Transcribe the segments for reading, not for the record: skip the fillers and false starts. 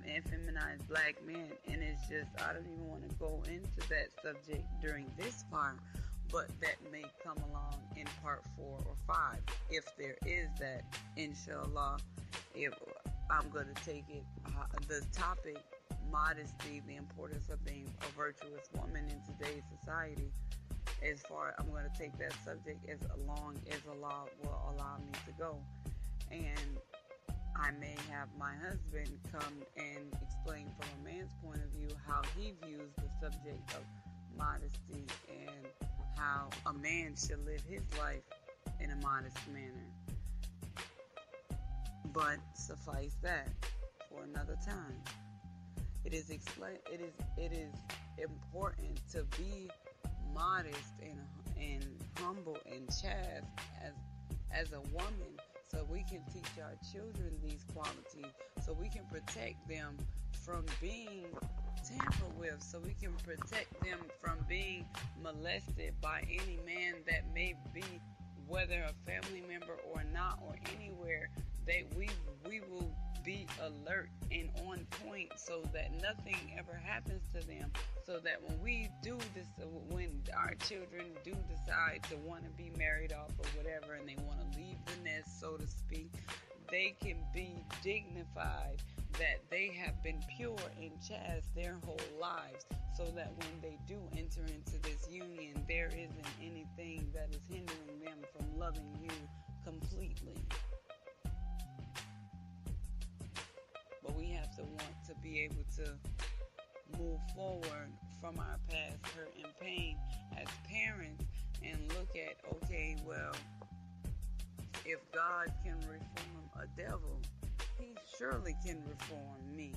the effeminized black man, and it's just, I don't even want to go into that subject during this part, but that may come along in part 4 or 5, if there is that, inshallah. If I'm going to take it, the topic, modesty, the importance of being a virtuous woman in today's society, as far, I'm going to take that subject as long as Allah will allow me to go. And I may have my husband come and explain from a man's point of view how he views the subject of modesty and how a man should live his life in a modest manner. But suffice that for another time. It is important to be modest and humble and chaste as a woman, so we can teach our children these qualities, so we can protect them from being tampered with, so we can protect them from being molested by any man that may be, whether a family member or not, or anywhere, that we will be alert and on point, so that nothing ever happens to them, so that when we do this, when our children do decide to want to be married off or whatever, and they want to leave the nest, so to speak, they can be dignified that they have been pure and chaste their whole lives, so that when they do enter into this union, there isn't anything that is hindering them from loving you completely. But we have to want to be able to move forward from our past hurt and pain as parents and look at, okay, well, if God can reform a devil, he surely can reform me.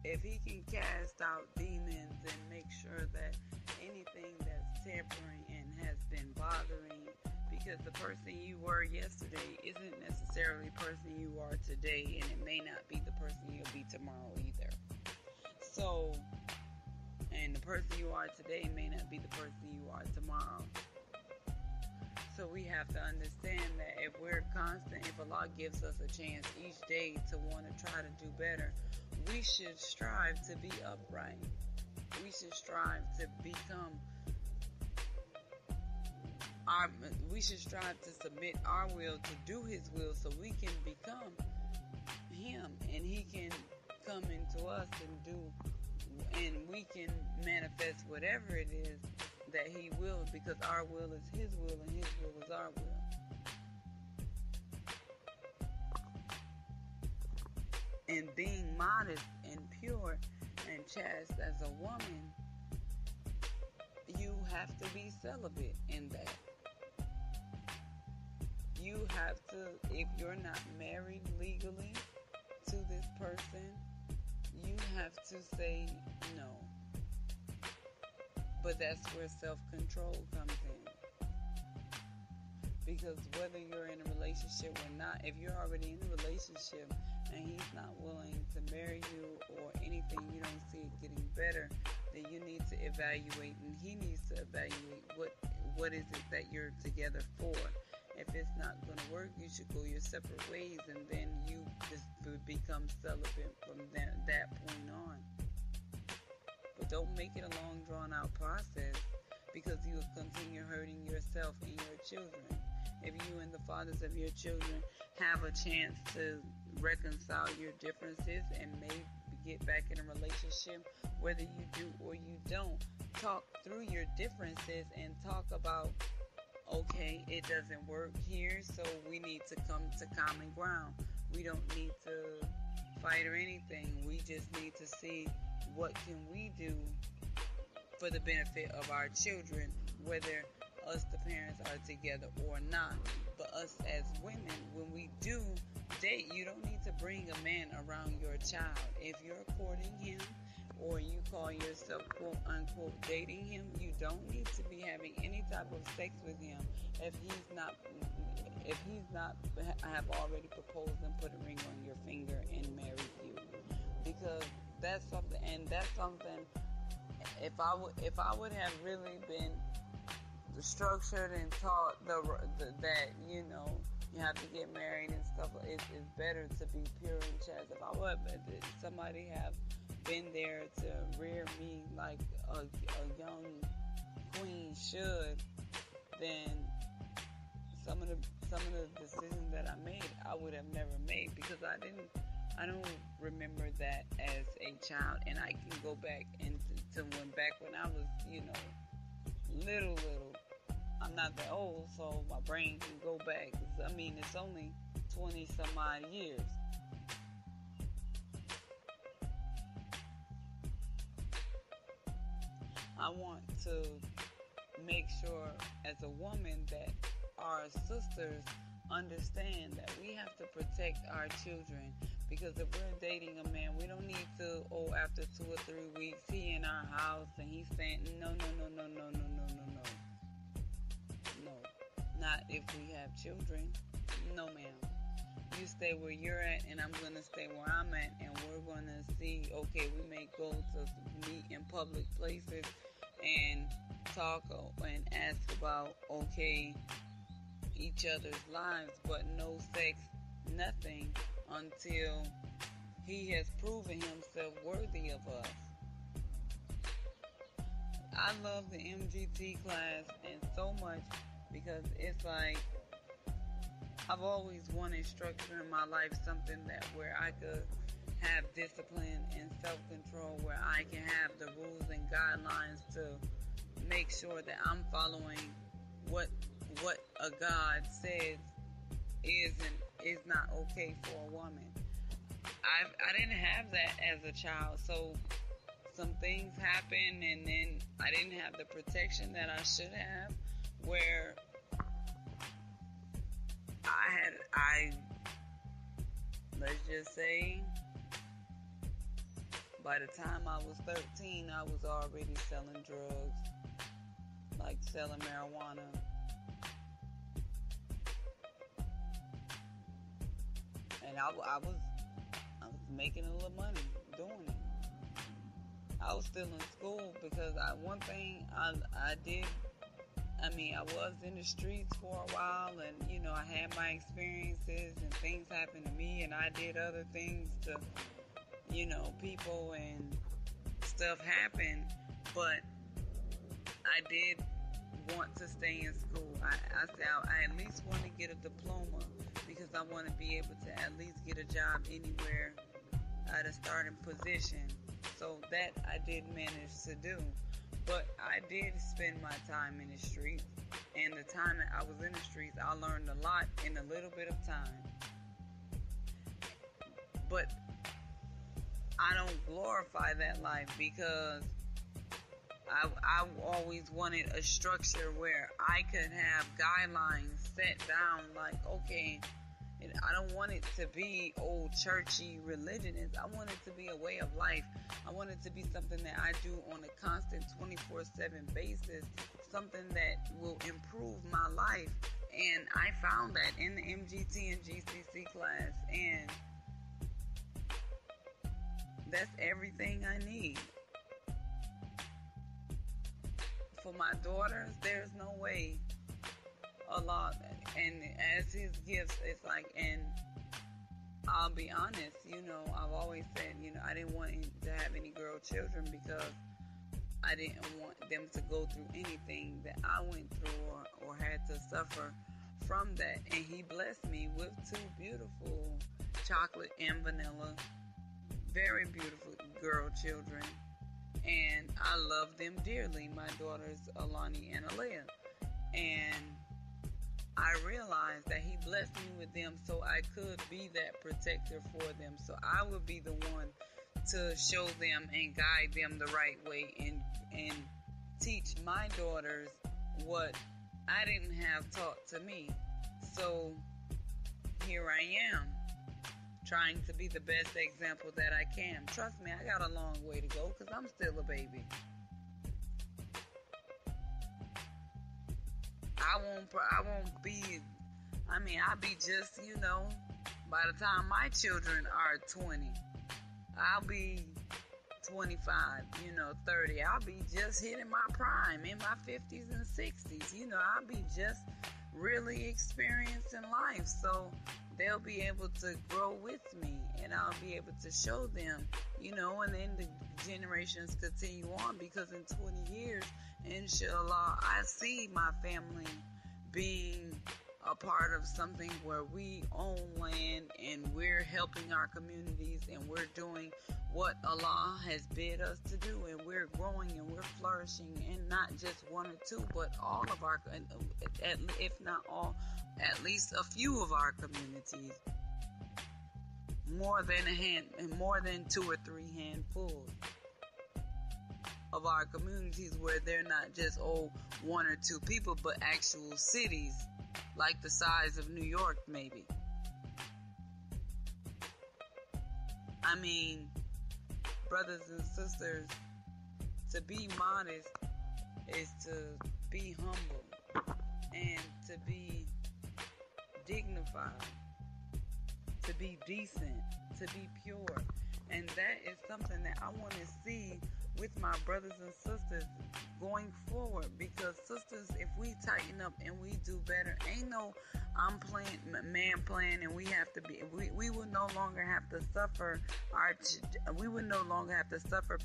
If he can cast out demons and make sure that anything that's tampering and has been bothering, because the person you were yesterday isn't necessarily the person you are today, and it may not be the person you'll be tomorrow either. So, and the person you are today may not be the person you are tomorrow. So we have to understand that if we're constant, if Allah gives us a chance each day to want to try to do better, we should strive to be upright. We should strive to become we should strive to submit our will to do his will, so we can become him and he can come into us and we can manifest whatever it is that he will, because our will is his will and his will is our will. And being modest and pure and chaste as a woman, you have to be celibate in that. You have to, if you're not married legally to this person, you have to say no. But that's where self-control comes in. Because whether you're in a relationship or not, if you're already in a relationship and he's not willing to marry you or anything, you don't see it getting better, then you need to evaluate, and he needs to evaluate what is it that you're together for. If it's not going to work, you should go your separate ways, and then you just become celibate from that point on. But don't make it a long, drawn-out process, because you will continue hurting yourself and your children. If you and the fathers of your children have a chance to reconcile your differences and maybe get back in a relationship, whether you do or you don't, talk through your differences and talk about, okay, it doesn't work here, so we need to come to common ground. We don't need to fight or anything. We just need to see what can we do for the benefit of our children, whether us the parents are together or not. But us as women, when we do date, you don't need to bring a man around your child. If you're courting him or you call yourself quote unquote dating him, you don't need to be having any type of sex with him if he's not have already proposed and put a ring on your finger and married you. Because that's something, and that's something, if I would have really been structured and taught that, you know, you have to get married and stuff. It's better to be pure and chaste. If I would, somebody have been there to rear me like a young queen should, then some of the decisions that I made, I would have never made, because I don't remember that as a child, and I can go back into when I was, little. I'm not that old, so my brain can go back. I mean, it's only 20 some odd years. I want to make sure as a woman that our sisters understand that we have to protect our children, because if we're dating a man, we don't need to, after 2 or 3 weeks, he in our house and he's saying, no. No, not if we have children. No, ma'am. You stay where you're at, and I'm going to stay where I'm at, and we're going to see, okay, we may go to meet in public places and talk and ask about, okay, each other's lives, but no sex, nothing, until he has proven himself worthy of us. I love the MGT class and so much, because it's like I've always wanted structure in my life, something that where I could have discipline and self-control, where I can have the rules and guidelines to make sure that I'm following what a God says is not okay for a woman. I didn't have that as a child, so some things happened, and then I didn't have the protection that I should have, where let's just say, by the time I was 13, I was already selling drugs, like selling marijuana. And I was making a little money doing it. I was still in school, because one thing I did, I was in the streets for a while, and, I had my experiences, and things happened to me, and I did other things to, people, and stuff happened, but I did want to stay in school. I said I at least want to get a diploma, because I want to be able to at least get a job anywhere at a starting position. So that I did manage to do. But I did spend my time in the streets, and the time that I was in the streets, I learned a lot in a little bit of time. But I don't glorify that life, because I always wanted a structure where I could have guidelines set down, like, okay, I don't want it to be old churchy religionist. I want it to be a way of life. I want it to be something that I do on a constant 24/7 basis, something that will improve my life. And I found that in the MGT and GCC class, and that's everything I need. For my daughters, there's no way Allah, and as his gifts, it's like, and I'll be honest, I've always said, I didn't want to have any girl children, because I didn't want them to go through anything that I went through or had to suffer from that. And he blessed me with 2 beautiful chocolate and vanilla, very beautiful girl children, and I love them dearly, my daughters Alani and Alea. And I realized that he blessed me with them so I could be that protector for them. So I would be the one to show them and guide them the right way, and teach my daughters what I didn't have taught to me. So here I am, trying to be the best example that I can. Trust me, I got a long way to go, because I'm still a baby. I won't be, I'll be just, by the time my children are 20, I'll be 25, 30. I'll be just hitting my prime in my 50s and 60s. I'll be just really experienced in life. So they'll be able to grow with me, and I'll be able to show them, and then the generations continue on, because in 20 years, inshallah, I see my family being a part of something where we own land and we're helping our communities and we're doing what Allah has bid us to do, and we're growing and we're flourishing, and not just one or two, but all of our, if not all, at least a few of our communities, more than 2 or 3 handfuls of our communities, where they're not just 1 or 2 people, but actual cities like the size of New York, maybe. I mean, brothers and sisters, to be modest is to be humble and to be dignified, to be decent, to be pure. And that is something that I want to see with my brothers and sisters going forward, because sisters, if we tighten up and we do better, ain't no man playing, and we have to be, we will no longer have to suffer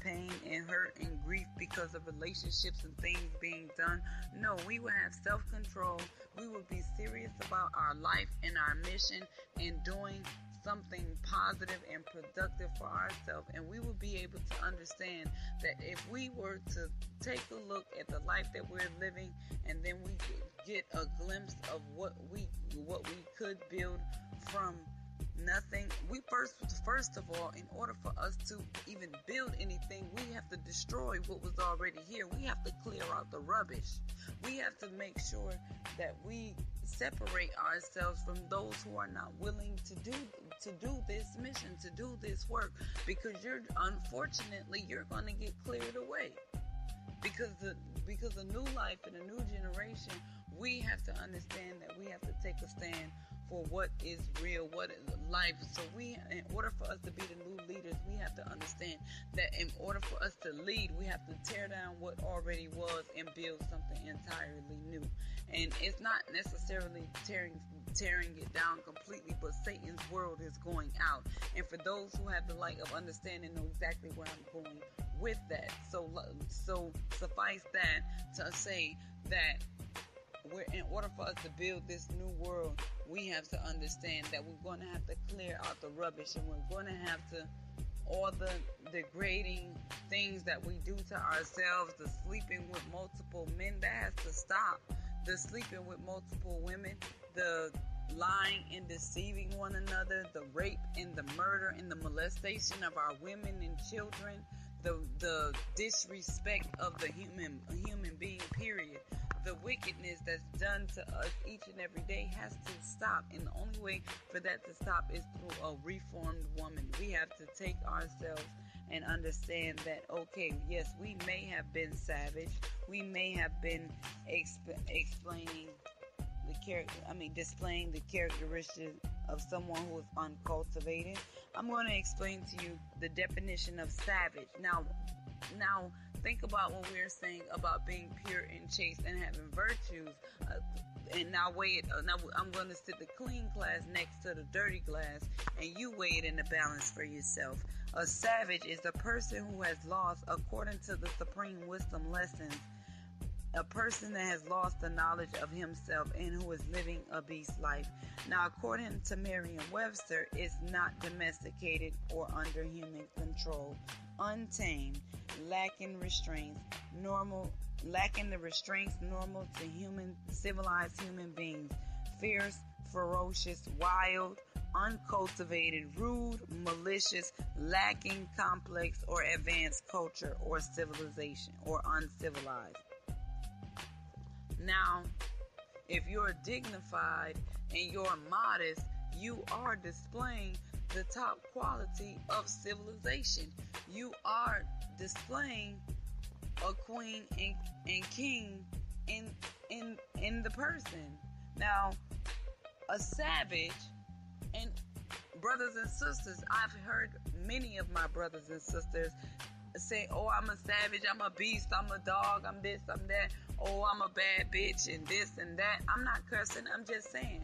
pain and hurt and grief because of relationships and things being done. No, we will have self-control. We will be serious about our life and our mission and doing something positive and productive for ourselves, and we will be able to understand that if we were to take a look at the life that we're living, and then we get a glimpse of what we could build from nothing. We first of all, in order for us to even build anything, we have to destroy what was already here. We have to clear out the rubbish. We have to make sure that we separate ourselves from those who are not willing to do this mission, to do this work, because unfortunately you're going to get cleared away, because a new life and a new generation, we have to understand that we have to take a stand for what is real, what is life. So in order for us to be the new leaders, we have to understand that in order for us to lead, we have to tear down what already was and build something entirely new. And it's not necessarily tearing it down completely, but Satan's world is going out. And for those who have the light of understanding, know exactly where I'm going with that. So suffice that to say that in order for us to build this new world, we have to understand that we're going to have to clear out the rubbish, and we're going to have to, all the degrading things that we do to ourselves, the sleeping with multiple men, that has to stop. The sleeping with multiple women, the lying and deceiving one another, the rape and the murder and the molestation of our women and children, the disrespect of the human being, period. The wickedness that's done to us each and every day has to stop. And the only way for that to stop is through a reformed woman. We have to take ourselves and understand that, okay, yes, we may have been savage. We may have been displaying the characteristics of someone who is uncultivated. I'm going to explain to you the definition of savage. Now, think about what we're saying about being pure and chaste and having virtues. And now weigh it. Now I'm going to sit the clean glass next to the dirty glass, and you weigh it in the balance for yourself. A savage is a person who has lost, according to the supreme wisdom lessons, a person that has lost the knowledge of himself and who is living a beast life. Now, according to Merriam-Webster, it's not domesticated or under human control, untamed, lacking the restraints normal to civilized human beings, fierce, ferocious, wild, uncultivated, rude, malicious, lacking complex or advanced culture or civilization, or uncivilized. Now, if you're dignified and you're modest, you are displaying the top quality of civilization. You are displaying a queen and king in the person. Now, a savage, and brothers and sisters, I've heard many of my brothers and sisters say, oh, I'm a savage, I'm a beast, I'm a dog, I'm this, I'm that, oh, I'm a bad bitch, and this and that. I'm not cursing, I'm just saying.